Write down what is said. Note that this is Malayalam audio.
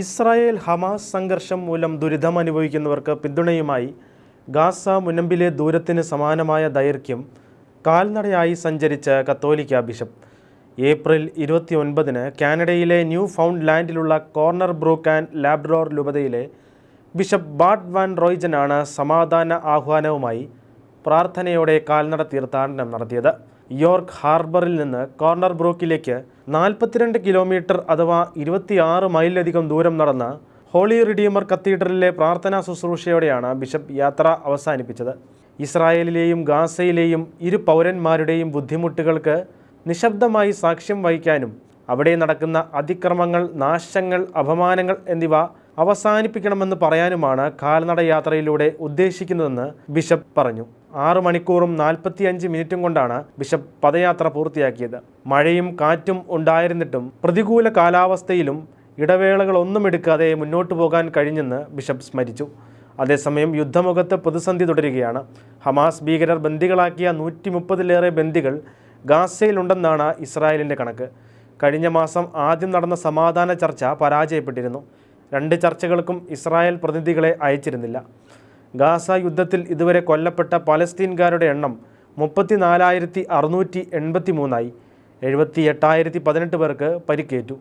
ഇസ്രായേൽ ഹമാസ് സംഘർഷം മൂലം ദുരിതമനുഭവിക്കുന്നവർക്ക് പിന്തുണയുമായി ഗാസ മുനമ്പിലെ ദൂരത്തിന് സമാനമായ ദൈർഘ്യം കാൽനടയായി സഞ്ചരിച്ച കത്തോലിക്ക ബിഷപ്പ് ഏപ്രിൽ 29-ന് കാനഡയിലെ ന്യൂ ഫൗണ്ട് ലാൻഡിലുള്ള കോർണർ ബ്രൂക്ക് ആൻഡ് ലാബ്രഡോർ രൂപതയിലെ ബിഷപ്പ് ബാർട്ട് വാൻ റോയ്ജനാണ് സമാധാന ആഹ്വാനവുമായി പ്രാർത്ഥനയോടെ കാൽനട തീർത്ഥാടനം നടത്തിയത്. യോർക്ക് ഹാർബറിൽ നിന്ന് കോർണർ ബ്രൂക്കിലേക്ക് 42 കിലോമീറ്റർ അഥവാ 26 മൈലിലധികം ദൂരം നടന്ന ഹോളി റിഡീമർ കത്തീഡ്രലിലെ പ്രാർത്ഥനാ ശുശ്രൂഷയോടെയാണ് ബിഷപ്പ് യാത്ര അവസാനിപ്പിച്ചത്. ഇസ്രായേലിലെയും ഗാസയിലെയും ഇരു പൗരന്മാരുടെയും ബുദ്ധിമുട്ടുകൾക്ക് നിശബ്ദമായി സാക്ഷ്യം വഹിക്കാനും അവിടെ നടക്കുന്ന അതിക്രമങ്ങൾ, നാശങ്ങൾ, അപമാനങ്ങൾ എന്നിവ അവസാനിപ്പിക്കണമെന്ന് പറയാനുമാണ് കാൽനട യാത്രയിലൂടെ ഉദ്ദേശിക്കുന്നതെന്ന് ബിഷപ്പ് പറഞ്ഞു. 6 മണിക്കൂറും 45 മിനിറ്റും കൊണ്ടാണ് ബിഷപ്പ് പദയാത്ര പൂർത്തിയാക്കിയത്. മഴയും കാറ്റും ഉണ്ടായിരുന്നിട്ടും പ്രതികൂല കാലാവസ്ഥയിലും ഇടവേളകളൊന്നും എടുക്കാതെ മുന്നോട്ടു പോകാൻ കഴിഞ്ഞെന്ന് ബിഷപ്പ് സ്മരിച്ചു. അതേസമയം യുദ്ധമുഖത്ത് പ്രതിസന്ധി തുടരുകയാണ്. ഹമാസ് ഭീകരർ ബന്ദികളാക്കിയ 130-ലേറെ ബന്ദികൾ ഗാസയിലുണ്ടെന്നാണ് ഇസ്രായേലിൻ്റെ കണക്ക്. കഴിഞ്ഞ മാസം ആദ്യം നടന്ന സമാധാന ചർച്ച പരാജയപ്പെട്ടിരുന്നു. 2 ചർച്ചകൾക്കും ഇസ്രായേൽ പ്രതിനിധികളെ അയച്ചിരുന്നില്ല. ഗാസ യുദ്ധത്തിൽ ഇതുവരെ കൊല്ലപ്പെട്ട പലസ്തീൻകാരുടെ എണ്ണം 34,683 78,018 പേർക്ക് പരിക്കേറ്റു.